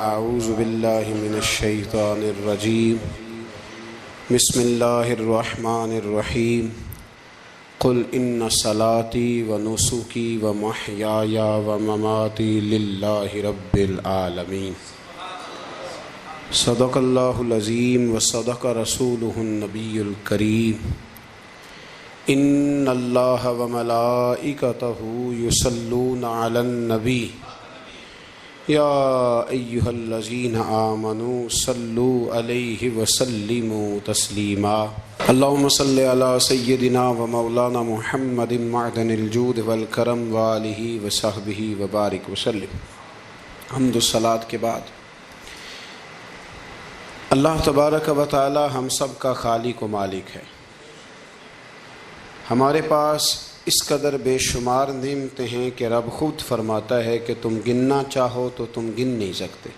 اعوذ باللہ من الشیطان الرجیم بسم اللہ الرحمن الرحیم قل ان صلاتی و نسکی و محیای و مماتی للہ رب العالمین صدق اللہ العظیم و صدق رسولہ النبی الکریم ان اللہ و ملائکتہ یصلون علی النبی یا ایہا الذین آمنوا صلوا علیہ وسلموا تسلیما اللہم صل علی سیدنا و مولانا محمد معدن الجود والکرم وآلہ وصحبہ وبارک وسلم۔ حمد و صلاۃ کے بعد اللہ تبارک و تعالی ہم سب کا خالق و مالک ہے۔ ہمارے پاس اس قدر بے شمار نعمتیں ہیں کہ رب خود فرماتا ہے کہ تم گننا چاہو تو تم گن نہیں سکتے،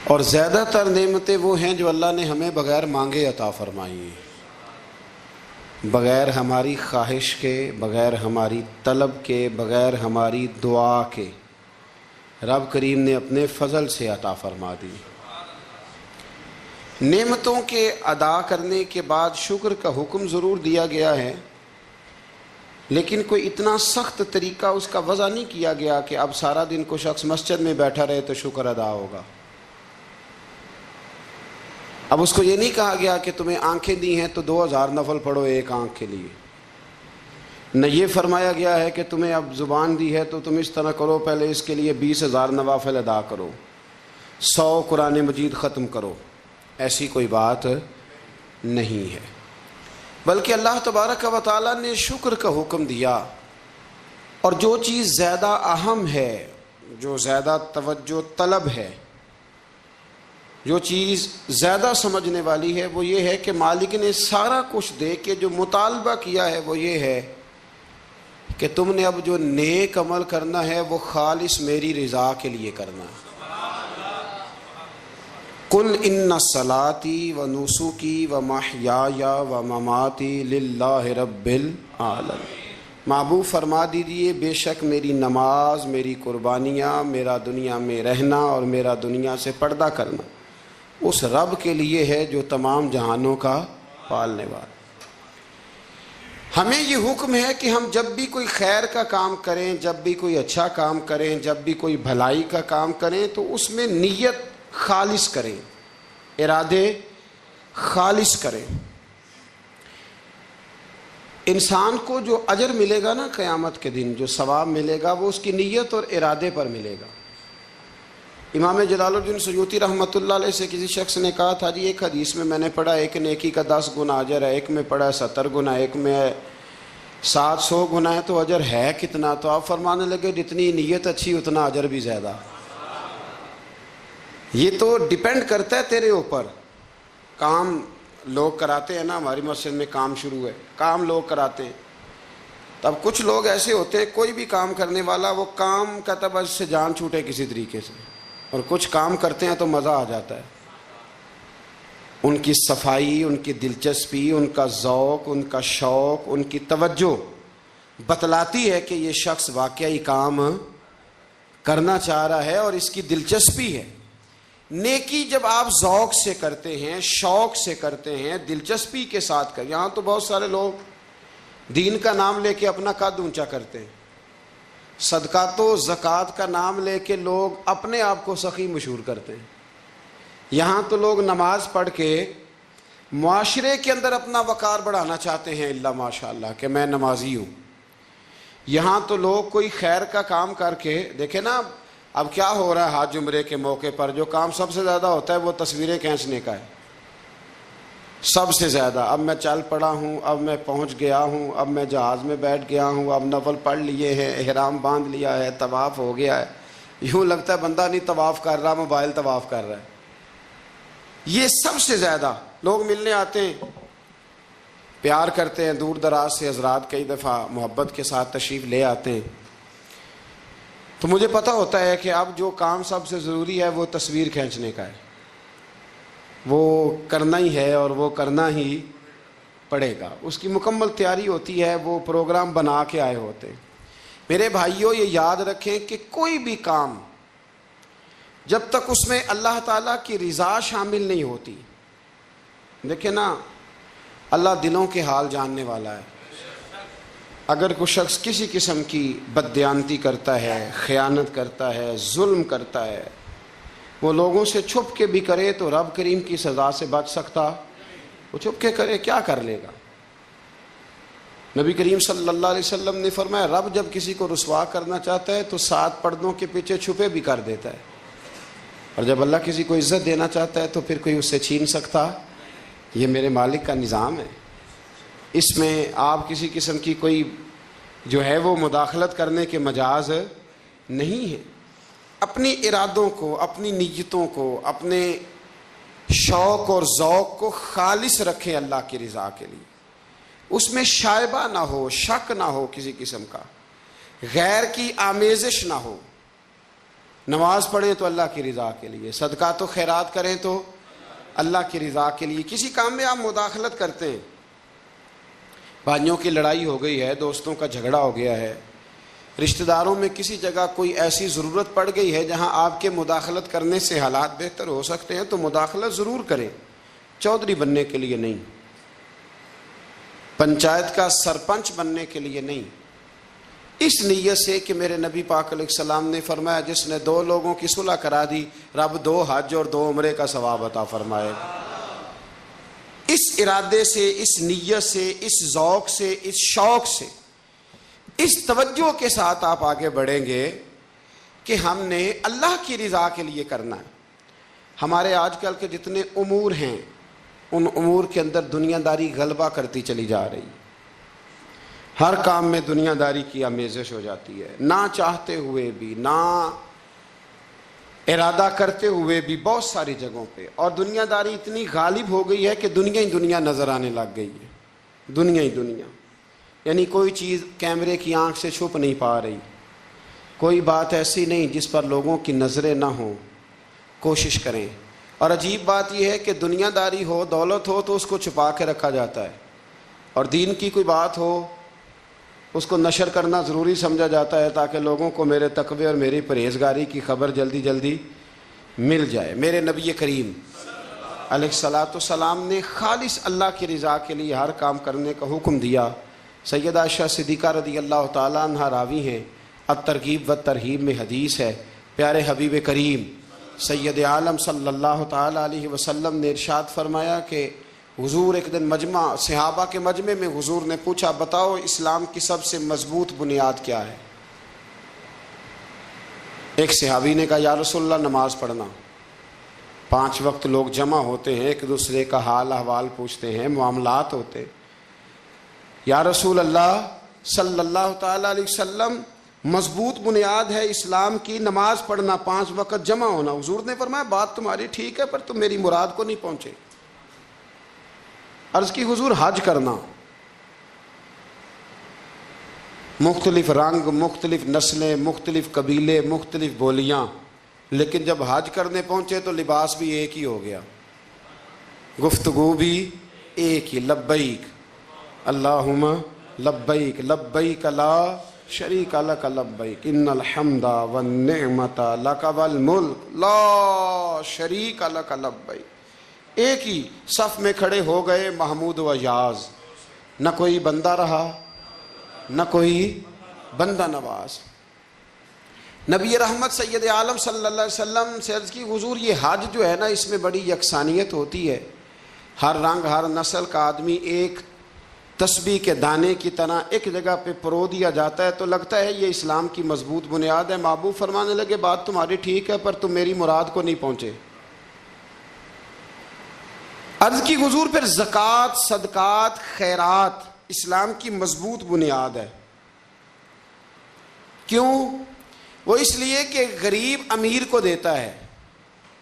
اور زیادہ تر نعمتیں وہ ہیں جو اللہ نے ہمیں بغیر مانگے عطا فرمائی ہیں، بغیر ہماری خواہش کے، بغیر ہماری طلب کے، بغیر ہماری دعا کے رب کریم نے اپنے فضل سے عطا فرما دی۔ نعمتوں کے ادا کرنے کے بعد شکر کا حکم ضرور دیا گیا ہے، لیکن کوئی اتنا سخت طریقہ اس کا وضع نہیں کیا گیا کہ اب سارا دن کوئی شخص مسجد میں بیٹھا رہے تو شکر ادا ہوگا۔ اب اس کو یہ نہیں کہا گیا کہ تمہیں آنکھیں دی ہیں تو 2000 نفل پڑھو ایک آنکھ کے لیے، نہ یہ فرمایا گیا ہے کہ تمہیں اب زبان دی ہے تو تم اس طرح کرو، پہلے اس کے لیے 20,000 نوافل ادا کرو، 100 قرآن مجید ختم کرو۔ ایسی کوئی بات نہیں ہے، بلکہ اللہ تبارک و تعالیٰ نے شکر کا حکم دیا، اور جو چیز زیادہ اہم ہے، جو زیادہ توجہ طلب ہے، جو چیز زیادہ سمجھنے والی ہے، وہ یہ ہے کہ مالک نے سارا کچھ دے کے جو مطالبہ کیا ہے وہ یہ ہے کہ تم نے اب جو نیک عمل کرنا ہے وہ خالص میری رضا کے لیے کرنا ہے۔ قل ان صلاتی و نسکی و محیای و مماتی للہ رب العالمین۔ محبوب فرما دیجیے بے شک میری نماز، میری قربانیاں، میرا دنیا میں رہنا اور میرا دنیا سے پردہ کرنا اس رب کے لیے ہے جو تمام جہانوں کا پالنے والا۔ ہمیں یہ حکم ہے کہ ہم جب بھی کوئی خیر کا کام کریں، جب بھی کوئی اچھا کام کریں، جب بھی کوئی بھلائی کا کام کریں تو اس میں نیت خالص کریں، ارادے خالص کریں۔ انسان کو جو اجر ملے گا نا قیامت کے دن، جو ثواب ملے گا وہ اس کی نیت اور ارادے پر ملے گا۔ امام جلال الدین سیوطی رحمۃ اللہ علیہ سے کسی شخص نے کہا تھا جی ایک حدیث میں نے پڑھا ایک نیکی کا 10 گنا اجر ہے، ایک میں پڑھا 70 گنا، ایک میں 700 گنا ہے، تو اجر ہے کتنا؟ تو آپ فرمانے لگے جتنی نیت اچھی اتنا اجر بھی زیادہ۔ یہ تو ڈیپینڈ کرتا ہے تیرے اوپر۔ کام لوگ کراتے ہیں نا، ہماری مسجد میں کام شروع ہے، کام لوگ کراتے ہیں، تب کچھ لوگ ایسے ہوتے ہیں کوئی بھی کام کرنے والا وہ کام کہتا بس سے جان چھوٹے کسی طریقے سے، اور کچھ کام کرتے ہیں تو مزہ آ جاتا ہے۔ ان کی صفائی، ان کی دلچسپی، ان کا ذوق، ان کا شوق، ان کی توجہ بتلاتی ہے کہ یہ شخص واقعی کام کرنا چاہ رہا ہے اور اس کی دلچسپی ہے۔ نیکی جب آپ ذوق سے کرتے ہیں، شوق سے کرتے ہیں، دلچسپی کے ساتھ کریں، یہاں تو بہت سارے لوگ دین کا نام لے کے اپنا قد اونچا کرتے ہیں، صدقات و زکوٰۃ کا نام لے کے لوگ اپنے آپ کو سخی مشہور کرتے ہیں۔ یہاں تو لوگ نماز پڑھ کے معاشرے کے اندر اپنا وقار بڑھانا چاہتے ہیں، اللہ ماشاء اللہ کہ میں نمازی ہوں۔ یہاں تو لوگ کوئی خیر کا کام کر کے دیکھیں نا، اب کیا ہو رہا ہے حج عمرے کے موقع پر جو کام سب سے زیادہ ہوتا ہے وہ تصویریں کھینچنے کا ہے، سب سے زیادہ۔ اب میں چل پڑا ہوں، اب میں پہنچ گیا ہوں، اب میں جہاز میں بیٹھ گیا ہوں، اب نفل پڑھ لیے ہیں، احرام باندھ لیا ہے، طواف ہو گیا ہے، یوں لگتا ہے بندہ نہیں طواف کر رہا، موبائل طواف کر رہا ہے۔ یہ سب سے زیادہ لوگ ملنے آتے ہیں، پیار کرتے ہیں، دور دراز سے حضرات کئی دفعہ محبت کے ساتھ تشریف لے آتے ہیں، تو مجھے پتہ ہوتا ہے کہ اب جو کام سب سے ضروری ہے وہ تصویر کھینچنے کا ہے، وہ کرنا ہی ہے اور وہ کرنا ہی پڑے گا، اس کی مکمل تیاری ہوتی ہے، وہ پروگرام بنا کے آئے ہوتے ہیں۔ میرے بھائیوں یہ یاد رکھیں کہ کوئی بھی کام جب تک اس میں اللہ تعالیٰ کی رضا شامل نہیں ہوتی. دیکھیں نا، اللہ دلوں کے حال جاننے والا ہے. اگر کوئی شخص کسی قسم کی بددیانتی کرتا ہے، خیانت کرتا ہے، ظلم کرتا ہے، وہ لوگوں سے چھپ کے بھی کرے تو رب کریم کی سزا سے بچ سکتا؟ وہ چھپ کے کرے کیا کر لے گا؟ نبی کریم صلی اللہ علیہ وسلم نے فرمایا رب جب کسی کو رسوا کرنا چاہتا ہے تو 7 پردوں کے پیچھے چھپے بھی کر دیتا ہے، اور جب اللہ کسی کو عزت دینا چاہتا ہے تو پھر کوئی اس سے چھین سکتا؟ یہ میرے مالک کا نظام ہے. اس میں آپ کسی قسم کی کوئی جو ہے وہ مداخلت کرنے کے مجاز نہیں ہے. اپنی ارادوں کو، اپنی نیتوں کو، اپنے شوق اور ذوق کو خالص رکھیں اللہ کی رضا کے لیے. اس میں شائبہ نہ ہو، شک نہ ہو کسی قسم کا، غیر کی آمیزش نہ ہو. نماز پڑھیں تو اللہ کی رضا کے لیے، صدقات و خیرات کریں تو اللہ کی رضا کے لیے. کسی کام میں آپ مداخلت کرتے ہیں، بھائیوں کی لڑائی ہو گئی ہے، دوستوں کا جھگڑا ہو گیا ہے، رشتہ داروں میں کسی جگہ کوئی ایسی ضرورت پڑ گئی ہے جہاں آپ کے مداخلت کرنے سے حالات بہتر ہو سکتے ہیں تو مداخلت ضرور کریں، چودھری بننے کے لیے نہیں، پنچایت کا سرپنچ بننے کے لیے نہیں. اس نیت سے کہ میرے نبی پاک علیہ السلام نے فرمایا جس نے 2 لوگوں کی صلح کرا دی رب 2 حج اور 2 عمرے کا ثواب عطا فرمائے. اس ارادے سے، اس نیت سے، اس ذوق سے، اس شوق سے، اس توجہ کے ساتھ آپ آگے بڑھیں گے کہ ہم نے اللہ کی رضا کے لیے کرنا ہے. ہمارے آج کل کے جتنے امور ہیں ان امور کے اندر دنیا داری غلبہ کرتی چلی جا رہی. ہر کام میں دنیا داری کی آمیزش ہو جاتی ہے، نہ چاہتے ہوئے بھی، نہ ارادہ کرتے ہوئے بھی، بہت ساری جگہوں پہ. اور دنیا داری اتنی غالب ہو گئی ہے کہ دنیا ہی دنیا نظر آنے لگ گئی ہے. دنیا ہی دنیا، یعنی کوئی چیز کیمرے کی آنکھ سے چھپ نہیں پا رہی، کوئی بات ایسی نہیں جس پر لوگوں کی نظریں نہ ہوں. کوشش کریں. اور عجیب بات یہ ہے کہ دنیا داری ہو، دولت ہو تو اس کو چھپا کے رکھا جاتا ہے، اور دین کی کوئی بات ہو اس کو نشر کرنا ضروری سمجھا جاتا ہے تاکہ لوگوں کو میرے تقوی اور میری پرہیزگاری کی خبر جلدی جلدی مل جائے. میرے نبی کریم علیہ الصلاۃ والسلام نے خالص اللہ کی رضا کے لیے ہر کام کرنے کا حکم دیا. سیدہ عائشہ صدیقہ رضی اللہ تعالیٰ عنہ راوی ہیں، الترغیب و ترہیب میں حدیث ہے. پیارے حبیب کریم سید عالم صلی اللہ تعالیٰ علیہ وسلم نے ارشاد فرمایا کہ حضور ایک دن مجمع صحابہ کے مجمع میں حضور نے پوچھا بتاؤ اسلام کی سب سے مضبوط بنیاد کیا ہے؟ ایک صحابی نے کہا یا رسول اللہ نماز پڑھنا. 5 وقت لوگ جمع ہوتے ہیں، ایک دوسرے کا حال احوال پوچھتے ہیں، معاملات ہوتے. یا رسول اللہ صلی اللہ تعالیٰ علیہ وسلم مضبوط بنیاد ہے اسلام کی نماز پڑھنا، 5 وقت جمع ہونا. حضور نے فرمایا بات تمہاری ٹھیک ہے پر تم میری مراد کو نہیں پہنچے. عرض کی حضور حج کرنا، مختلف رنگ، مختلف نسلیں، مختلف قبیلے، مختلف بولیاں، لیکن جب حج کرنے پہنچے تو لباس بھی ایک ہی ہو گیا، گفتگو بھی ایک ہی، لبیک اللہم لبیک لبیک لا شریک لک لبیک ان الحمد والنعمت لک والملک لا شریک لک لبیک. ایک ہی صف میں کھڑے ہو گئے محمود و یاز، نہ کوئی بندہ رہا نہ کوئی بندہ نواز. نبی رحمت سید عالم صلی اللہ علیہ وسلم سے عرض کی حضور یہ حج جو ہے نا اس میں بڑی یکسانیت ہوتی ہے، ہر رنگ ہر نسل کا آدمی ایک تسبیح کے دانے کی طرح ایک جگہ پہ پرو دیا جاتا ہے تو لگتا ہے یہ اسلام کی مضبوط بنیاد ہے. محبوب فرمانے لگے بات تمہاری ٹھیک ہے پر تم میری مراد کو نہیں پہنچے. عرض کی حضور پھر زکوٰۃ، صدقات، خیرات اسلام کی مضبوط بنیاد ہے. کیوں؟ وہ اس لیے کہ غریب امیر کو دیتا ہے،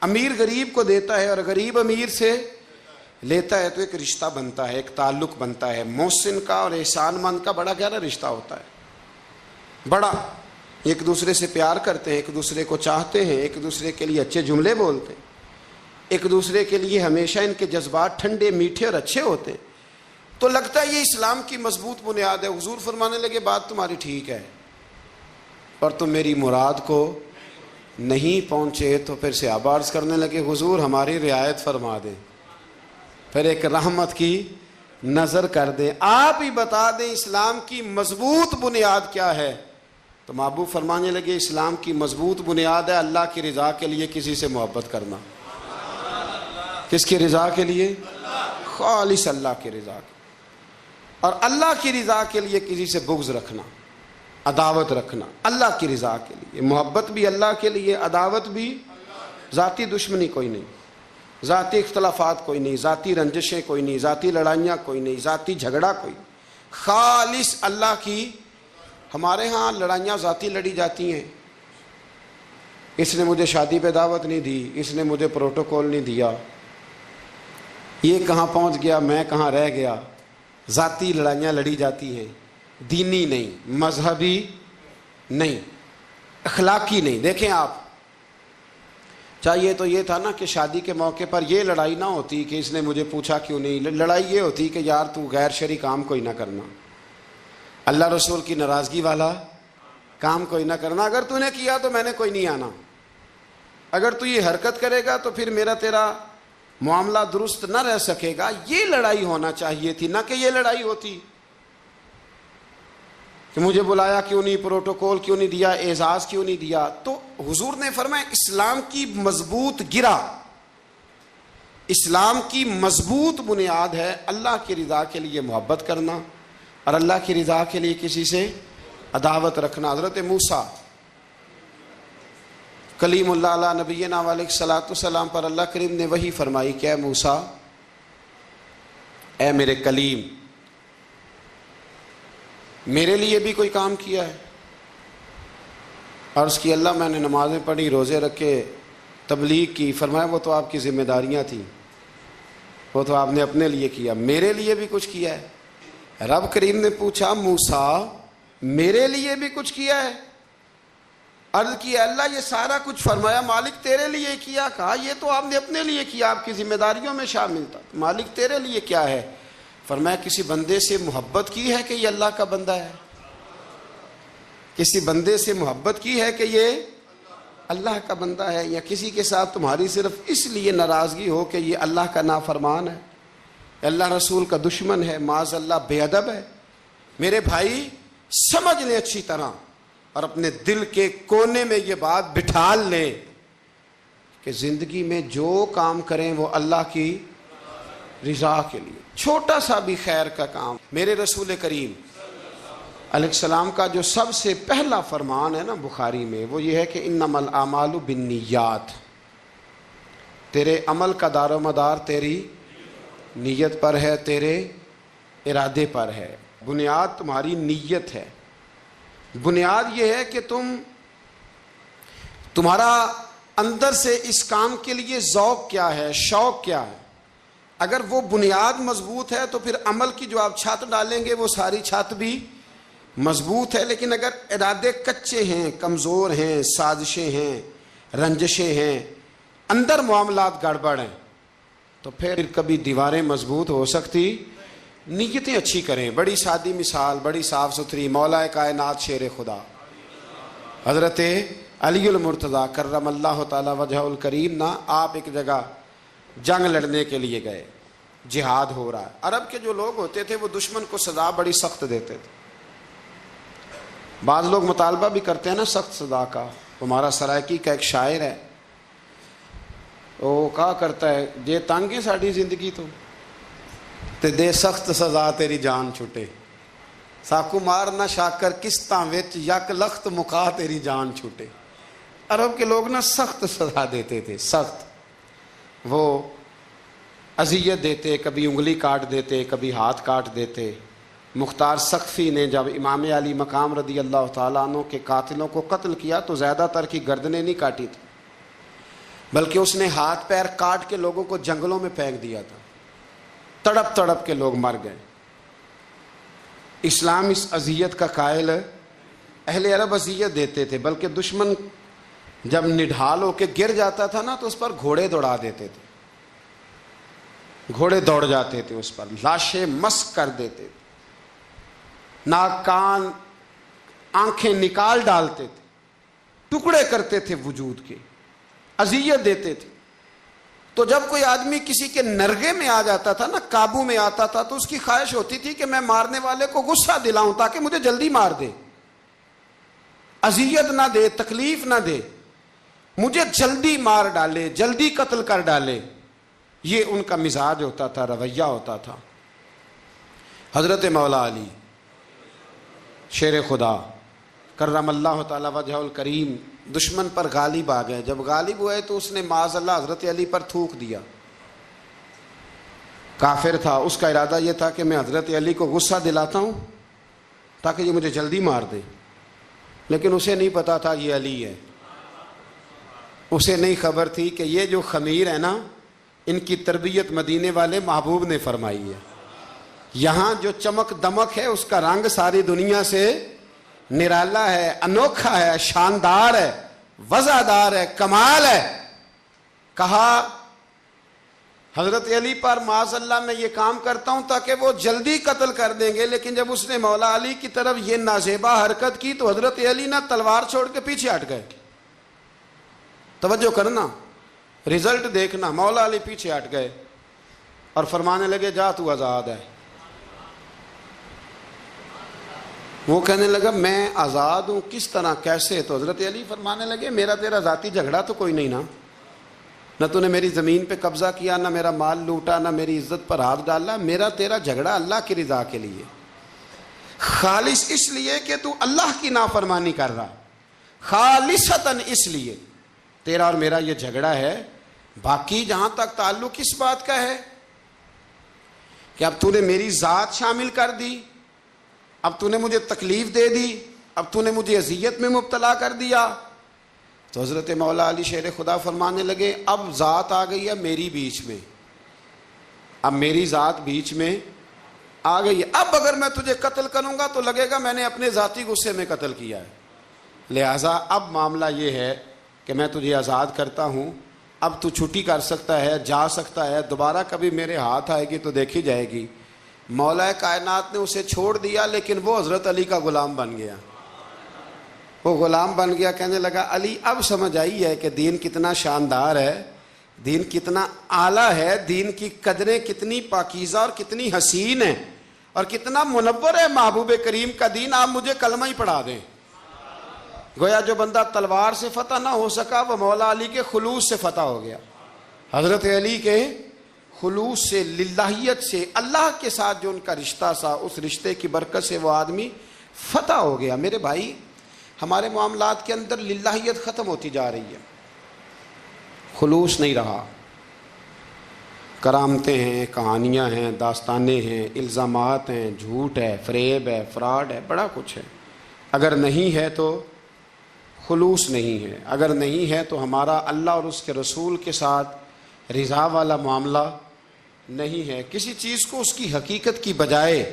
امیر غریب کو دیتا ہے، اور غریب امیر سے لیتا ہے تو ایک رشتہ بنتا ہے، ایک تعلق بنتا ہے. محسن کا اور احسان مند کا بڑا گہرا رشتہ ہوتا ہے، بڑا. ایک دوسرے سے پیار کرتے ہیں، ایک دوسرے کو چاہتے ہیں، ایک دوسرے کے لیے اچھے جملے بولتے ہیں، ایک دوسرے کے لیے ہمیشہ ان کے جذبات ٹھنڈے میٹھے اور اچھے ہوتے ہیں. تو لگتا ہے یہ اسلام کی مضبوط بنیاد ہے. حضور فرمانے لگے بات تمہاری ٹھیک ہے پر تم میری مراد کو نہیں پہنچے تو پھر صحابہ عرض کرنے لگے حضور ہماری رعایت فرما دیں، پھر ایک رحمت کی نظر کر دیں، آپ ہی بتا دیں اسلام کی مضبوط بنیاد کیا ہے۔ تو محبوب فرمانے لگے اسلام کی مضبوط بنیاد ہے اللہ کی رضا کے لیے کسی سے محبت کرنا۔ کس کی رضا کے لیے؟ خالص اللہ کی رضا کے، اور اللہ کی رضا کے لیے کسی سے بغض رکھنا، عداوت رکھنا اللہ کی رضا کے لیے، محبت بھی اللہ کے لیے، عداوت بھی، ذاتی دشمنی کوئی نہیں، ذاتی اختلافات کوئی نہیں، ذاتی رنجشیں کوئی نہیں، ذاتی لڑائیاں کوئی نہیں، ذاتی جھگڑا کوئی نہیں، خالص اللہ کی۔ ہمارے ہاں لڑائیاں ذاتی لڑی جاتی ہیں، اس نے مجھے شادی پہ دعوت نہیں دی، اس نے مجھے پروٹوکول نہیں دیا، یہ کہاں پہنچ گیا میں کہاں رہ گیا، ذاتی لڑائیاں لڑی جاتی ہیں، دینی نہیں، مذہبی نہیں، اخلاقی نہیں۔ دیکھیں آپ، چاہیے تو یہ تھا نا کہ شادی کے موقع پر یہ لڑائی نہ ہوتی کہ اس نے مجھے پوچھا کیوں نہیں، لڑائی یہ ہوتی کہ یار تو غیر شرعی کام کوئی نہ کرنا، اللہ رسول کی ناراضگی والا کام کوئی نہ کرنا، اگر تو نے کیا تو میں نے کوئی نہیں آنا، اگر تو یہ حرکت کرے گا تو پھر میرا تیرا معاملہ درست نہ رہ سکے گا۔ یہ لڑائی ہونا چاہیے تھی، نہ کہ یہ لڑائی ہوتی کہ مجھے بلایا کیوں نہیں، پروٹوکول کیوں نہیں دیا، اعزاز کیوں نہیں دیا۔ تو حضور نے فرمایا اسلام کی مضبوط گرہ، اسلام کی مضبوط بنیاد ہے اللہ کی رضا کے لیے محبت کرنا اور اللہ کی رضا کے لیے کسی سے عداوت رکھنا۔ حضرت موسیٰ کلیم اللہ علیہ نبینا علیہ الصلوۃ والسلام پر اللہ کریم نے وحی فرمائی کہ اے موسیٰ، اے میرے کلیم، میرے لیے بھی کوئی کام کیا ہے؟ عرض کی اللہ میں نے نمازیں پڑھی، روزے رکھے، تبلیغ کی۔ فرمایا وہ تو آپ کی ذمہ داریاں تھیں، وہ تو آپ نے اپنے لیے کیا، میرے لیے بھی کچھ کیا ہے؟ رب کریم نے پوچھا موسیٰ میرے لیے بھی کچھ کیا ہے؟ عرض کی اللہ یہ سارا کچھ، فرمایا مالک تیرے لیے کیا۔ کہا یہ تو آپ نے اپنے لیے کیا، آپ کی ذمہ داریوں میں شامل تھا، مالک تیرے لیے کیا ہے؟ فرمایا کسی بندے سے محبت کی ہے کہ یہ اللہ کا بندہ ہے، کسی بندے سے محبت کی ہے کہ یہ اللہ کا بندہ ہے، یا کسی کے ساتھ تمہاری صرف اس لیے ناراضگی ہو کہ یہ اللہ کا نافرمان ہے، اللہ رسول کا دشمن ہے، معاذ اللہ بے ادب ہے۔ میرے بھائی سمجھ لیں اچھی طرح اور اپنے دل کے کونے میں یہ بات بٹھا لیں کہ زندگی میں جو کام کریں وہ اللہ کی رضا کے لیے، چھوٹا سا بھی خیر کا کام۔ میرے رسول کریم علیہ السلام کا جو سب سے پہلا فرمان ہے نا بخاری میں، وہ یہ ہے کہ انما الاعمال بالنیات، تیرے عمل کا دار و مدار تیری نیت پر ہے، تیرے ارادے پر ہے، بنیاد تمہاری نیت ہے۔ بنیاد یہ ہے کہ تمہارا اندر سے اس کام کے لیے ذوق کیا ہے، شوق کیا ہے۔ اگر وہ بنیاد مضبوط ہے تو پھر عمل کی جو آپ چھت ڈالیں گے وہ ساری چھت بھی مضبوط ہے، لیکن اگر ارادے کچے ہیں، کمزور ہیں، سازشیں ہیں، رنجشیں ہیں، اندر معاملات گڑبڑ ہیں، تو پھر کبھی دیواریں مضبوط ہو سکتی۔ نیتیں اچھی کریں، بڑی سادی مثال، بڑی صاف ستھری، مولا کائنات شیر خدا حضرت علی المرتضیٰ کرم اللہ تعالی وجہ الکریم نا، آپ ایک جگہ جنگ لڑنے کے لیے گئے، جہاد ہو رہا ہے۔ عرب کے جو لوگ ہوتے تھے وہ دشمن کو سزا بڑی سخت دیتے تھے، بعض لوگ مطالبہ بھی کرتے ہیں نا سخت سزا کا۔ ہمارا سرائکی کا ایک شاعر ہے، وہ کہا کرتا ہے جے تنگ ہے ساڈی زندگی تو تے دے سخت سزا تیری جان چھٹے، ساکو مار نہ شاکر قسطاں وچ یک لخت مکا تیری جان چھوٹے۔ عرب کے لوگ نا سخت سزا دیتے تھے، سخت، وہ اذیت دیتے، کبھی انگلی کاٹ دیتے، کبھی ہاتھ کاٹ دیتے۔ مختار سقفی نے جب امام علی مقام رضی اللہ تعالیٰ عنہ کے قاتلوں کو قتل کیا تو زیادہ تر کی گردنیں نہیں کاٹی تھی، بلکہ اس نے ہاتھ پیر کاٹ کے لوگوں کو جنگلوں میں پھینک دیا تھا، تڑپ تڑپ کے لوگ مر گئے۔ اسلام اس اذیت کا قائل ہے۔ اہل عرب اذیت دیتے تھے، بلکہ دشمن جب نڈھال ہو کے گر جاتا تھا نا تو اس پر گھوڑے دوڑا دیتے تھے، گھوڑے دوڑ جاتے تھے اس پر، لاشیں مسک کر دیتے تھے، ناک کان آنکھیں نکال ڈالتے تھے۔ ٹکڑے کرتے تھے وجود کے، اذیت دیتے تھے۔ تو جب کوئی آدمی کسی کے نرغے میں آ جاتا تھا نا، قابو میں آتا تھا، تو اس کی خواہش ہوتی تھی کہ میں مارنے والے کو غصہ دلاؤں تاکہ مجھے جلدی مار دے، اذیت نہ دے، تکلیف نہ دے، مجھے جلدی مار ڈالے، جلدی قتل کر ڈالے۔ یہ ان کا مزاج ہوتا تھا، رویہ ہوتا تھا۔ حضرت مولا علی شیر خدا کرم اللہ تعالی وجہ الکریم دشمن پر غالب آ گئے۔ جب غالب ہوئے تو اس نے معاذ اللہ حضرت علی پر تھوک دیا۔ کافر تھا، اس کا ارادہ یہ تھا کہ میں حضرت علی کو غصہ دلاتا ہوں تاکہ یہ مجھے جلدی مار دے، لیکن اسے نہیں پتا تھا یہ علی ہے۔ اسے نہیں خبر تھی کہ یہ جو خمیر ہے نا، ان کی تربیت مدینے والے محبوب نے فرمائی ہے۔ یہاں جو چمک دمک ہے اس کا رنگ ساری دنیا سے نرالا ہے، انوکھا ہے، شاندار ہے، وزادار ہے، کمال ہے۔ کہا حضرت علی پر معاذ اللہ میں یہ کام کرتا ہوں تاکہ وہ جلدی قتل کر دیں گے، لیکن جب اس نے مولا علی کی طرف یہ نازیبا حرکت کی تو حضرت علی نہ تلوار چھوڑ کے پیچھے ہٹ گئے۔ توجہ کرنا، رزلٹ دیکھنا، مولا علی پیچھے ہٹ گئے اور فرمانے لگے جا تو آزاد ہے۔ وہ کہنے لگا میں آزاد ہوں، کس طرح، کیسے؟ تو حضرت علی فرمانے لگے میرا تیرا ذاتی جھگڑا تو کوئی نہیں نا، نہ تو نے میری زمین پہ قبضہ کیا، نہ میرا مال لوٹا، نہ میری عزت پر ہاتھ ڈالا۔ میرا تیرا جھگڑا اللہ کی رضا کے لیے، خالص اس لیے کہ تو اللہ کی نافرمانی کر رہا، خالصتاً اس لیے تیرا اور میرا یہ جھگڑا ہے۔ باقی جہاں تک تعلق اس بات کا ہے کہ اب تو نے میری ذات شامل کر دی، اب تو نے مجھے تکلیف دے دی، اب تو نے مجھے اذیت میں مبتلا کر دیا، تو حضرت مولا علی شیر خدا فرمانے لگے اب ذات آ گئی ہے میری بیچ میں، اب میری ذات بیچ میں آ گئی ہے، اب اگر میں تجھے قتل کروں گا تو لگے گا میں نے اپنے ذاتی غصے میں قتل کیا ہے، لہٰذا اب معاملہ یہ ہے کہ میں تجھے آزاد کرتا ہوں، اب تو چھٹی کر سکتا ہے، جا سکتا ہے، دوبارہ کبھی میرے ہاتھ آئے گی تو دیکھی جائے گی۔ مولا کائنات نے اسے چھوڑ دیا، لیکن وہ حضرت علی کا غلام بن گیا، وہ غلام بن گیا۔ کہنے لگا علی اب سمجھ آئی ہے کہ دین کتنا شاندار ہے، دین کتنا اعلیٰ ہے، دین کی قدریں کتنی پاکیزہ اور کتنی حسین ہیں، اور کتنا منور ہے محبوب کریم کا دین، آپ مجھے کلمہ ہی پڑھا دیں۔ گویا جو بندہ تلوار سے فتح نہ ہو سکا وہ مولا علی کے خلوص سے فتح ہو گیا، حضرت علی کے خلوص سے، للہیت سے، اللہ کے ساتھ جو ان کا رشتہ تھا اس رشتے کی برکت سے وہ آدمی فتح ہو گیا۔ میرے بھائی ہمارے معاملات کے اندر للہیت ختم ہوتی جا رہی ہے، خلوص نہیں رہا، کرامتیں ہیں، کہانیاں ہیں، داستانیں ہیں، الزامات ہیں، جھوٹ ہے، فریب ہے، فراڈ ہے، بڑا کچھ ہے۔ اگر نہیں ہے تو خلوص نہیں ہے، اگر نہیں ہے تو ہمارا اللہ اور اس کے رسول کے ساتھ رضا والا معاملہ نہیں ہے۔ کسی چیز کو اس کی حقیقت کی بجائے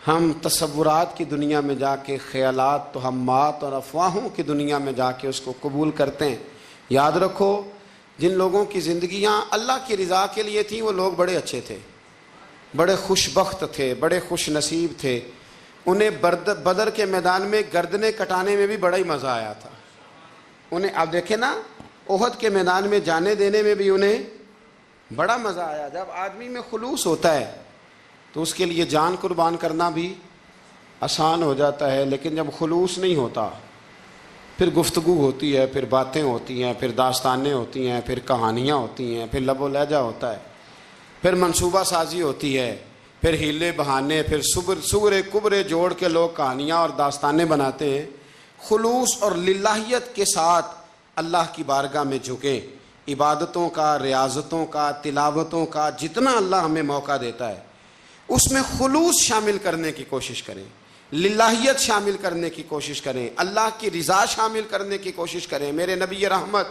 ہم تصورات کی دنیا میں جا کے، خیالات توہمات اور افواہوں کی دنیا میں جا کے اس کو قبول کرتے ہیں۔ یاد رکھو جن لوگوں کی زندگیاں اللہ کی رضا کے لیے تھیں وہ لوگ بڑے اچھے تھے، بڑے خوش بخت تھے، بڑے خوش نصیب تھے، انہیں بدر کے میدان میں گردنیں کٹانے میں بھی بڑا ہی مزہ آیا تھا انہیں۔ آپ دیکھیں نا احد کے میدان میں جانے دینے میں بھی انہیں بڑا مزہ آیا۔ جب آدمی میں خلوص ہوتا ہے تو اس کے لیے جان قربان کرنا بھی آسان ہو جاتا ہے، لیکن جب خلوص نہیں ہوتا پھر گفتگو ہوتی ہے، پھر باتیں ہوتی ہیں، پھر داستانیں ہوتی ہیں، پھر کہانیاں ہوتی ہیں، پھر لب و لہجہ ہوتا ہے، پھر منصوبہ سازی ہوتی ہے، پھر ہیلے بہانے، پھر سغرے کبرے جوڑ کے لوگ کہانیاں اور داستانیں بناتے ہیں۔ خلوص اور للہیت کے ساتھ اللہ کی بارگاہ میں جھکیں، عبادتوں کا، ریاضتوں کا، تلاوتوں کا جتنا اللہ ہمیں موقع دیتا ہے اس میں خلوص شامل کرنے کی کوشش کریں، للہیت شامل کرنے کی کوشش کریں، اللہ کی رضا شامل کرنے کی کوشش کریں۔ میرے نبی رحمت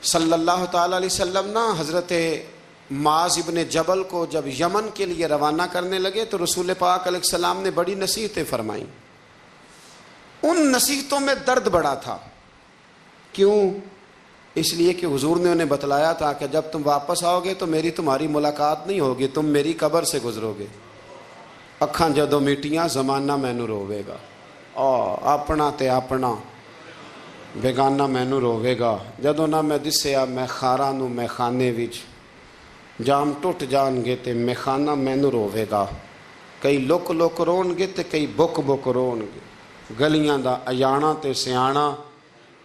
صلی اللہ تعالی علیہ وسلم نا حضرت معاذ ابن جبل کو جب یمن کے لیے روانہ کرنے لگے تو رسول پاک علیہ السلام نے بڑی نصیحتیں فرمائیں۔ ان نصیحتوں میں درد بڑا تھا، کیوں؟ اس لیے کہ حضور نے انہیں بتلایا تھا کہ جب تم واپس آؤ گے تو میری تمہاری ملاقات نہیں ہوگی، تم میری قبر سے گزرو گے، اکھاں جدوں میٹیاں زمانہ مینوں روے گا۔ ਆਪਣਾ ਤੇ ਆਪਣਾ ਬੇਗਾਨਾ ਮੈਨੂੰ ਰੋਵੇਗਾ। ਜਦੋਂ ਨਾ ਮੈਂ ਦਿਸਿਆ ਮੈਖਾਰਾਂ ਨੂੰ ਮੈਖਾਨੇ ਵਿੱਚ, ਜਾਮ ਟੁੱਟ ਜਾਣਗੇ ਤੇ ਮੈਖਾਨਾ ਮੈਨੂੰ ਰੋਵੇਗਾ। ਕਈ ਲੁੱਕ ਲੁੱਕ ਰੋਣਗੇ ਤੇ ਕਈ ਬੁੱਕ ਬੁੱਕ ਰੋਣਗੇ। ਗਲੀਆਂ ਦਾ ਅਜਾਣਾ ਤੇ ਸਿਆਣਾ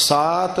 7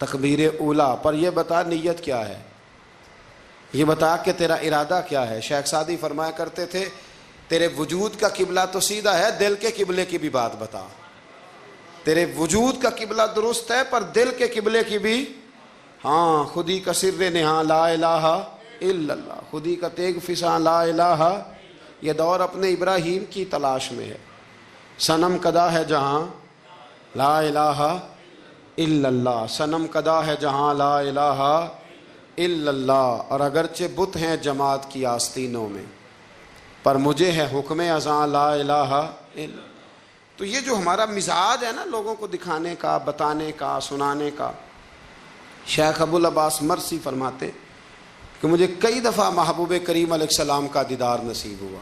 تکبیر اولا پر یہ بتا نیت کیا ہے، یہ بتا کہ تیرا ارادہ کیا ہے۔ شیخ سعدی فرمایا کرتے تھے تیرے وجود کا قبلہ تو سیدھا ہے، دل کے قبلے کی بھی بات بتا۔ تیرے وجود کا قبلہ درست ہے پر دل کے قبلے کی بھی، ہاں خودی کا سر نہاں لا الہ الا اللہ، خودی کا تیگ فساں لا الہ، یہ دور اپنے ابراہیم کی تلاش میں ہے۔ صنم کدا ہے جہاں لا الہ الا اللہ، صنم کدا ہے جہاں لا الہ الا اللہ، اور اگرچہ بت ہیں جماعت کی آستینوں میں پر مجھے ہے حکم ازاں لا الہ الا۔ تو یہ جو ہمارا مزاج ہے نا لوگوں کو دکھانے کا، بتانے کا، سنانے کا، شیخ ابو العباس مرسی فرماتے کہ مجھے کئی دفعہ محبوب کریم علیہ السلام کا دیدار نصیب ہوا،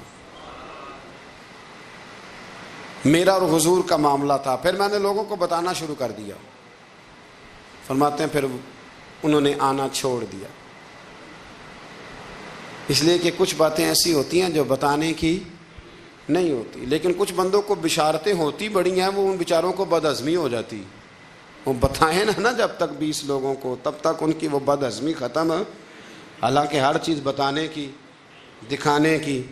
میرا اور حضور کا معاملہ تھا، پھر میں نے لوگوں کو بتانا شروع کر دیا۔ فرماتے ہیں پھر انہوں نے آنا چھوڑ دیا، اس لیے کہ کچھ باتیں ایسی ہوتی ہیں جو بتانے کی نہیں ہوتی، لیکن کچھ بندوں کو بشارتیں ہوتی بڑی ہیں، وہ ان بیچاروں کو بد ہضمی ہو جاتی، وہ بتائیں نا جب تک 20 لوگوں کو، تب تک ان کی وہ بد ہضمی ختم ہے۔ حالانکہ ہر چیز بتانے کی، دکھانے کی،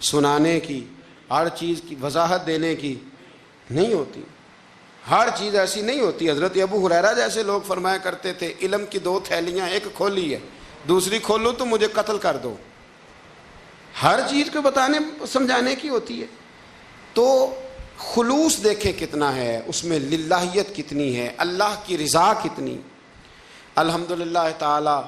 سنانے کی، ہر چیز کی وضاحت دینے کی نہیں ہوتی، ہر چیز ایسی نہیں ہوتی۔ حضرت ابو ہریرہ جیسے لوگ فرمایا کرتے تھے علم کی 2 تھیلیاں، ایک کھولی ہے، دوسری کھولو تو مجھے قتل کر دو۔ ہر چیز کو بتانے سمجھانے کی ہوتی ہے۔ تو خلوص دیکھیں کتنا ہے اس میں، للہیت کتنی ہے، اللہ کی رضا کتنی۔ الحمدللہ تعالی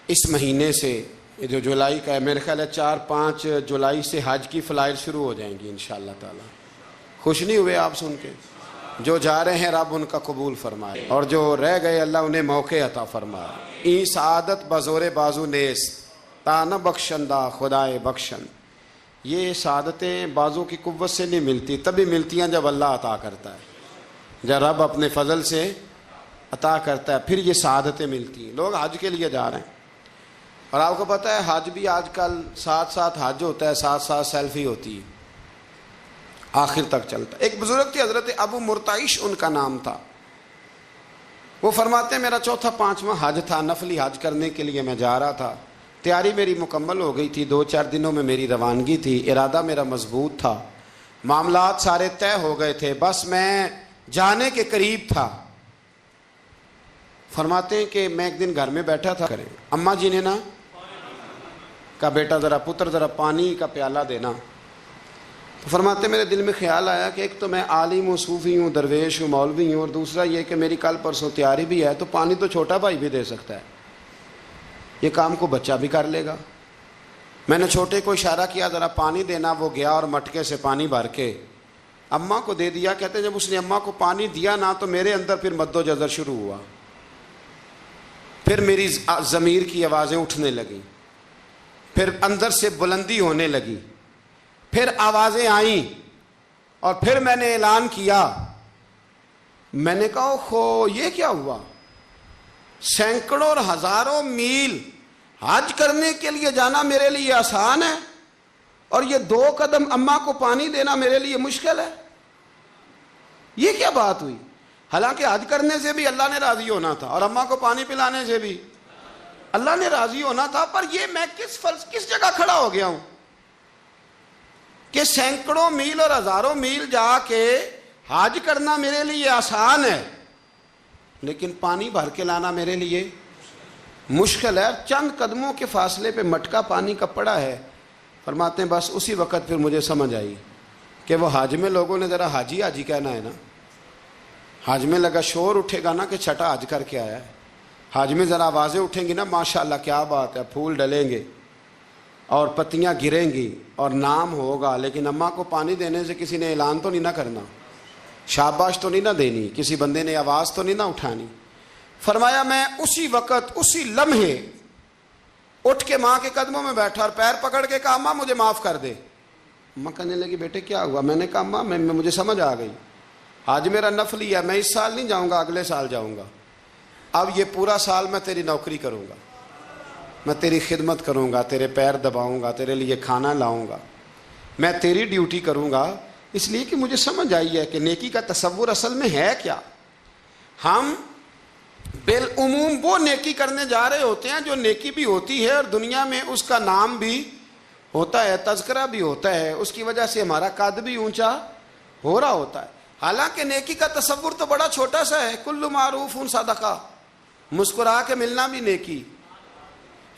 اس مہینے سے جو جولائی کا ہے، میرے خیال ہے 4-5 جولائی سے حج کی فلائٹ شروع ہو جائیں گی انشاءاللہ تعالی۔ خوش نہیں ہوئے آپ سن کے؟ جو جا رہے ہیں رب ان کا قبول فرمائے، اور جو رہ گئے اللہ انہیں موقع عطا فرمائے۔ ای سعادت بزور بازو نیس تا نہ بخشندہ خدائے بخشن، یہ سعادتیں بازو کی قوت سے نہیں ملتی، تبھی ملتی ہیں جب اللہ عطا کرتا ہے، جب رب اپنے فضل سے عطا کرتا ہے پھر یہ سعادتیں ملتی ہیں۔ لوگ حج کے لیے جا رہے ہیں، اور آپ کو پتہ ہے حج بھی آج کل ساتھ حج ہوتا ہے، ساتھ سیلفی ہوتی ہے، آخر تک چلتا ہے۔ ایک بزرگ تھے حضرت ابو مرتعش ان کا نام تھا، وہ فرماتے ہیں میرا 4-5واں حج تھا، نفلی حج کرنے کے لیے میں جا رہا تھا، تیاری میری مکمل ہو گئی تھی، 2-4 دنوں میں میری روانگی تھی، ارادہ میرا مضبوط تھا، معاملات سارے طے ہو گئے تھے، بس میں جانے کے قریب تھا۔ فرماتے ہیں کہ میں ایک دن گھر میں بیٹھا تھا، کریں اماں جی نے نا کہا بیٹا ذرا پتر ذرا پانی کا پیالہ دینا۔ تو فرماتے میرے دل میں خیال آیا کہ ایک تو میں عالم ہوں، صوفی ہوں، درویش ہوں، مولوی ہوں، اور دوسرا یہ کہ میری کل پرسوں تیاری بھی ہے، تو پانی تو چھوٹا بھائی بھی دے سکتا ہے، یہ کام کو بچہ بھی کر لے گا۔ میں نے چھوٹے کو اشارہ کیا ذرا پانی دینا، وہ گیا اور مٹکے سے پانی بھر کے اماں کو دے دیا۔ کہتے جب اس نے اماں کو پانی دیا نا تو میرے اندر پھر مد و جزر شروع ہوا، پھر میری ضمیر کی آوازیں اٹھنے لگیں، پھر اندر سے بلندی ہونے لگی، پھر آوازیں آئیں، اور پھر میں نے اعلان کیا، میں نے کہا خو یہ کیا ہوا؟ سینکڑوں اور ہزاروں میل حج کرنے کے لیے جانا میرے لیے آسان ہے، اور یہ 2 قدم اماں کو پانی دینا میرے لیے مشکل ہے، یہ کیا بات ہوئی؟ حالانکہ حج کرنے سے بھی اللہ نے راضی ہونا تھا، اور اماں کو پانی پلانے سے بھی اللہ نے راضی ہونا تھا، پر یہ میں کس جگہ کھڑا ہو گیا ہوں کہ سینکڑوں میل اور ہزاروں میل جا کے حج کرنا میرے لیے آسان ہے، لیکن پانی بھر کے لانا میرے لیے مشکل ہے۔ چند قدموں کے فاصلے پہ مٹکا پانی کا پڑا ہے۔ فرماتے ہیں بس اسی وقت پھر مجھے سمجھ آئی کہ وہ حج میں لوگوں نے ذرا حاجی حاجی کہنا ہے نا، حج میں لگا شور اٹھے گا نا کہ چھٹا حج کر کے آیا ہے، حج میں ذرا آوازیں اٹھیں گی نا ماشاءاللہ کیا بات ہے، پھول ڈلیں گے اور پتیاں گریں گی اور نام ہوگا، لیکن اماں کو پانی دینے سے کسی نے اعلان تو نہیں نہ کرنا، شاباش تو نہیں نہ دینی، کسی بندے نے آواز تو نہیں نہ اٹھانی۔ فرمایا میں اسی وقت اسی لمحے اٹھ کے ماں کے قدموں میں بیٹھا اور پیر پکڑ کے کہا اماں مجھے معاف کر دے۔ اماں کہنے لگی بیٹے کیا ہوا؟ میں نے کہا اماں مجھے سمجھ آ گئی، آج میرا نفلی ہے، میں اس سال نہیں جاؤں گا، اگلے سال جاؤں گا، اب یہ پورا سال میں تیری نوکری کروں گا، میں تیری خدمت کروں گا، تیرے پیر دباؤں گا، تیرے لیے کھانا لاؤں گا، میں تیری ڈیوٹی کروں گا، اس لیے کہ مجھے سمجھ آئی ہے کہ نیکی کا تصور اصل میں ہے کیا۔ ہم بالعموم وہ نیکی کرنے جا رہے ہوتے ہیں جو نیکی بھی ہوتی ہے اور دنیا میں اس کا نام بھی ہوتا ہے، تذکرہ بھی ہوتا ہے، اس کی وجہ سے ہمارا قد بھی اونچا ہو رہا ہوتا ہے. حالانکہ نیکی کا تصور تو بڑا چھوٹا سا ہے. کل معروف صدقہ، مسکرا کے ملنا بھی نیکی،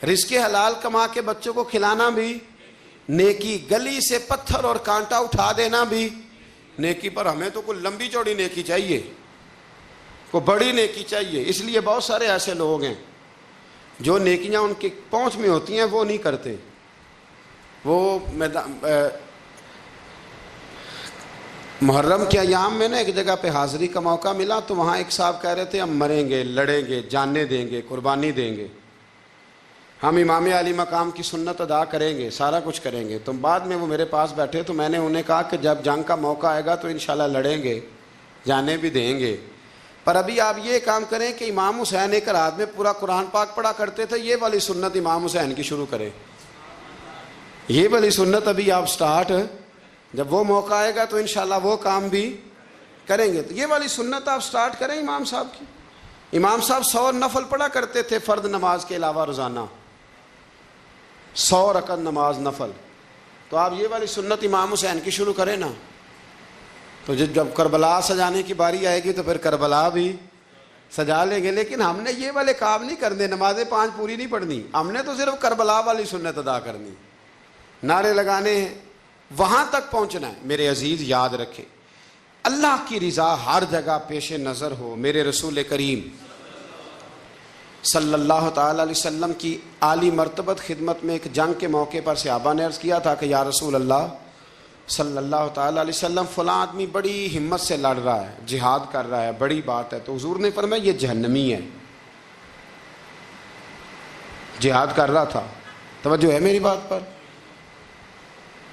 رزق حلال کما کے بچوں کو کھلانا بھی نیکی، گلی سے پتھر اور کانٹا اٹھا دینا بھی نیکی. پر ہمیں تو کوئی لمبی چوڑی نیکی چاہیے، کوئی بڑی نیکی چاہیے. اس لیے بہت سارے ایسے لوگ ہیں جو نیکیاں ان کی پہنچ میں ہوتی ہیں وہ نہیں کرتے. وہ محرم کے ایام میں نا ایک جگہ پہ حاضری کا موقع ملا تو وہاں ایک صاحب کہہ رہے تھے ہم مریں گے، لڑیں گے، جانیں دیں گے، قربانی دیں گے، ہم امام علی مقام کی سنت ادا کریں گے، سارا کچھ کریں گے. تو بعد میں وہ میرے پاس بیٹھے تو میں نے انہیں کہا کہ جب جنگ کا موقع آئے گا تو انشاءاللہ لڑیں گے، جانے بھی دیں گے، پر ابھی آپ یہ کام کریں کہ امام حسین ایک رات میں پورا قرآن پاک پڑھا کرتے تھے، یہ والی سنت امام حسین کی شروع کریں. یہ والی سنت ابھی آپ سٹارٹ، جب وہ موقع آئے گا تو انشاءاللہ وہ کام بھی کریں گے. تو یہ والی سنت آپ سٹارٹ کریں امام صاحب کی. امام صاحب 100 نفل پڑھا کرتے تھے فرض نماز کے علاوہ روزانہ، 100 رکعت نماز نفل. تو آپ یہ والی سنت امام حسین کی شروع کریں نا. تو جب کربلا سجانے کی باری آئے گی تو پھر کربلا بھی سجا لیں گے. لیکن ہم نے یہ والے کام نہیں کرنے، نمازیں 5 پوری نہیں پڑھنی، ہم نے تو صرف کربلا والی سنت ادا کرنی، نعرے لگانے ہیں، وہاں تک پہنچنا ہے. میرے عزیز یاد رکھیں، اللہ کی رضا ہر جگہ پیش نظر ہو. میرے رسول کریم صلی اللہ تعالی علیہ وسلم کی عالی مرتبت خدمت میں ایک جنگ کے موقع پر صحابہ نے عرض کیا تھا کہ یا رسول اللہ صلی اللہ تعالی علیہ وسلم فلاں آدمی بڑی ہمت سے لڑ رہا ہے، جہاد کر رہا ہے، بڑی بات ہے. تو حضور نے فرمایا یہ جہنمی ہے. جہاد کر رہا تھا، توجہ ہے میری بات پر.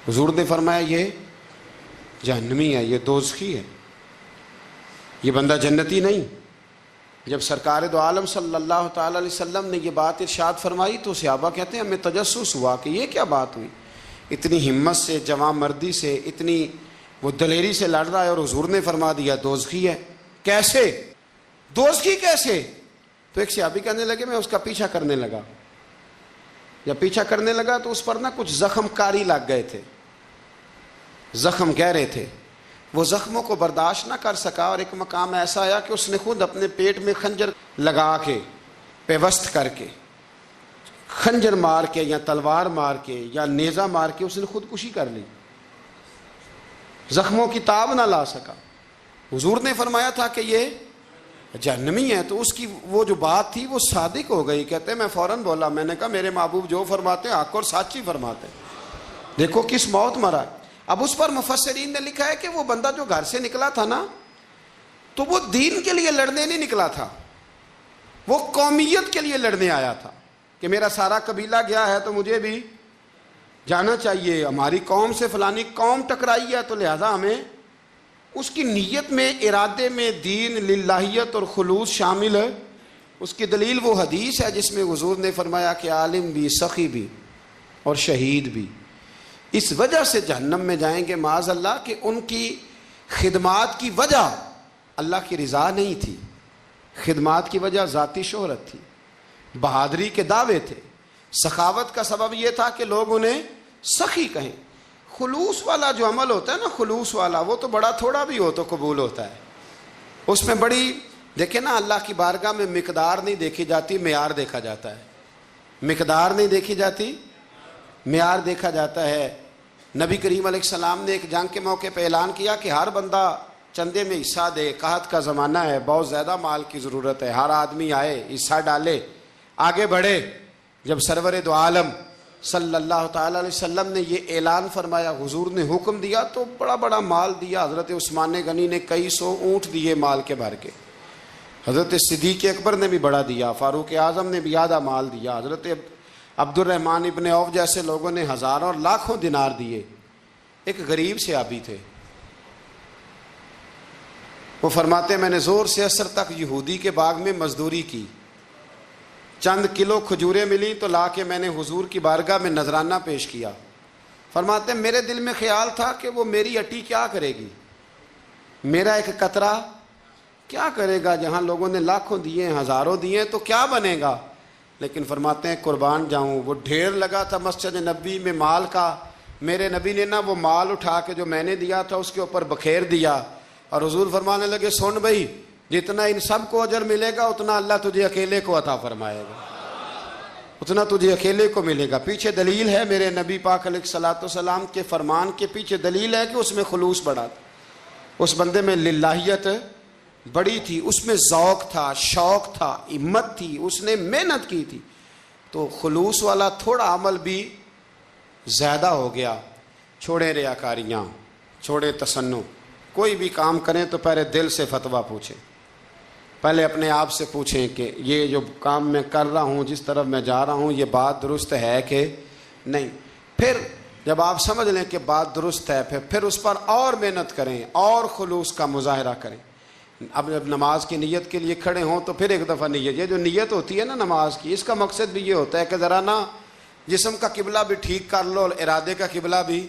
حضور نے فرمایا یہ جہنمی ہے، یہ دوزخی ہے، یہ بندہ جنتی نہیں. جب سرکار دو عالم صلی اللہ تعالی علیہ وسلم نے یہ بات ارشاد فرمائی تو صحابہ کہتے ہیں ہمیں تجسس ہوا کہ یہ کیا بات ہوئی، اتنی ہمت سے، جوان مردی سے، اتنی وہ دلیری سے لڑ رہا ہے اور حضور نے فرما دیا دوزخی ہے. کیسے دوزخی کیسے؟ تو ایک صحابی کہنے لگے میں اس کا پیچھا کرنے لگا. جب پیچھا کرنے لگا تو اس پر نا کچھ زخم کاری لگ گئے تھے، زخم کہہ رہے تھے. وہ زخموں کو برداشت نہ کر سکا اور ایک مقام ایسا آیا کہ اس نے خود اپنے پیٹ میں خنجر لگا کے، پیوست کر کے، خنجر مار کے یا تلوار مار کے یا نیزہ مار کے اس نے خودکشی کر لی. زخموں کی تاب نہ لا سکا. حضور نے فرمایا تھا کہ یہ جہنمی ہے. تو اس کی وہ جو بات تھی وہ صادق ہو گئی. کہتے میں فوراً بولا، میں نے کہا میرے محبوب جو فرماتے ہیں حق اور سچ ہی فرماتے ہیں، دیکھو کس موت مرا. اب اس پر مفسرین نے لکھا ہے کہ وہ بندہ جو گھر سے نکلا تھا نا تو وہ دین کے لیے لڑنے نہیں نکلا تھا، وہ قومیت کے لیے لڑنے آیا تھا کہ میرا سارا قبیلہ گیا ہے تو مجھے بھی جانا چاہیے، ہماری قوم سے فلانی قوم ٹکرائی ہے تو لہذا ہمیں. اس کی نیت میں، ارادے میں دین، للہیت اور خلوص شامل ہے. اس کی دلیل وہ حدیث ہے جس میں حضور نے فرمایا کہ عالم بھی، سخی بھی اور شہید بھی اس وجہ سے جہنم میں جائیں گے معاذ اللہ کہ ان کی خدمات کی وجہ اللہ کی رضا نہیں تھی، خدمات کی وجہ ذاتی شہرت تھی، بہادری کے دعوے تھے. سخاوت کا سبب یہ تھا کہ لوگ انہیں سخی کہیں. خلوص والا جو عمل ہوتا ہے نا، خلوص والا، وہ تو بڑا تھوڑا بھی ہو تو قبول ہوتا ہے. اس میں بڑی دیکھیں نا، اللہ کی بارگاہ میں مقدار نہیں دیکھی جاتی، معیار دیکھا جاتا ہے. مقدار نہیں دیکھی جاتی، معیار دیکھا جاتا ہے. نبی کریم علیہ السلام نے ایک جنگ کے موقع پہ اعلان کیا کہ ہر بندہ چندے میں حصہ دے، قحط کا زمانہ ہے، بہت زیادہ مال کی ضرورت ہے، ہر آدمی آئے، حصہ ڈالے، آگے بڑھے. جب سرور دو عالم صلی اللہ تعالی علیہ وسلم نے یہ اعلان فرمایا، حضور نے حکم دیا تو بڑا بڑا مال دیا. حضرت عثمان غنی نے کئی 100 اونٹ دیے مال کے بھر کے، حضرت صدیق اکبر نے بھی بڑا دیا، فاروق اعظم نے بھی آدھا مال دیا، حضرت عبد الرحمن ابن عوف جیسے لوگوں نے ہزاروں اور لاکھوں دینار دیے. ایک غریب صحابی تھے، وہ فرماتے میں نے زور سے عصر تک یہودی کے باغ میں مزدوری کی، چند کلو کھجوریں ملی تو لا کے میں نے حضور کی بارگاہ میں نذرانہ پیش کیا. فرماتے میرے دل میں خیال تھا کہ وہ میری اٹی کیا کرے گی، میرا ایک قطرہ کیا کرے گا؟ جہاں لوگوں نے لاکھوں دیے ہیں، ہزاروں دیے ہیں، تو کیا بنے گا؟ لیکن فرماتے ہیں قربان جاؤں، وہ ڈھیر لگا تھا مسجد نبی میں مال کا، میرے نبی نے نا وہ مال اٹھا کے جو میں نے دیا تھا اس کے اوپر بکھیر دیا، اور حضور فرمانے لگے سن بھائی، جتنا ان سب کو اجر ملے گا اتنا اللہ تجھے اکیلے کو عطا فرمائے گا، اتنا تجھے اکیلے کو ملے گا۔ پیچھے دلیل ہے، میرے نبی پاک علیہ الصلوۃ والسلام کے فرمان کے پیچھے دلیل ہے کہ اس میں خلوص بڑا تھا، اس بندے میں للہیت بڑی تھی، اس میں ذوق تھا، شوق تھا، ہمت تھی، اس نے محنت کی تھی، تو خلوص والا تھوڑا عمل بھی زیادہ ہو گیا۔ چھوڑیں ریاکاریاں، چھوڑیں تصنع، کوئی بھی کام کریں تو پہلے دل سے فتویٰ پوچھیں، پہلے اپنے آپ سے پوچھیں کہ یہ جو کام میں کر رہا ہوں، جس طرف میں جا رہا ہوں، یہ بات درست ہے کہ نہیں۔ پھر جب آپ سمجھ لیں کہ بات درست ہے، پھر اس پر اور محنت کریں اور خلوص کا مظاہرہ کریں۔ اب جب نماز کی نیت کے لیے کھڑے ہوں تو پھر ایک دفعہ نیت، یہ جو نیت ہوتی ہے نا نماز کی، اس کا مقصد بھی یہ ہوتا ہے کہ ذرا نا جسم کا قبلہ بھی ٹھیک کر لو اور ارادے کا قبلہ بھی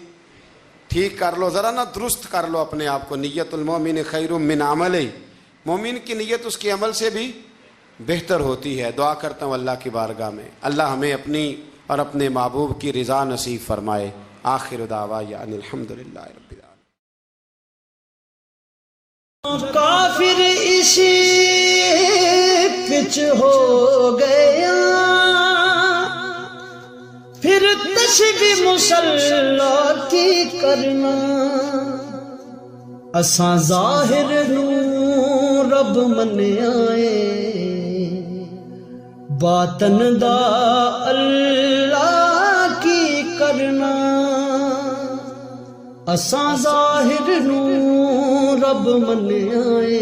ٹھیک کر لو، ذرا نا درست کر لو اپنے آپ کو۔ نیت المومن خیر من عملہ، مومن کی نیت اس کے عمل سے بھی بہتر ہوتی ہے۔ دعا کرتا ہوں اللہ کی بارگاہ میں اللہ ہمیں اپنی اور اپنے محبوب کی رضا نصیب فرمائے۔ آخر دعوانا ان الحمدللہ رب العالمین۔ کافر اسی پچ ہو گیا، پھر تشبیہ مصلی کی کرنا، اساں ظاہر نو رب منیائے، باطن دا اللہ کی کرنا، اساں ظاہر نو رب منیائے،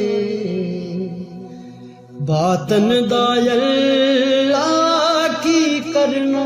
باطن دا اللہ کی کرنا۔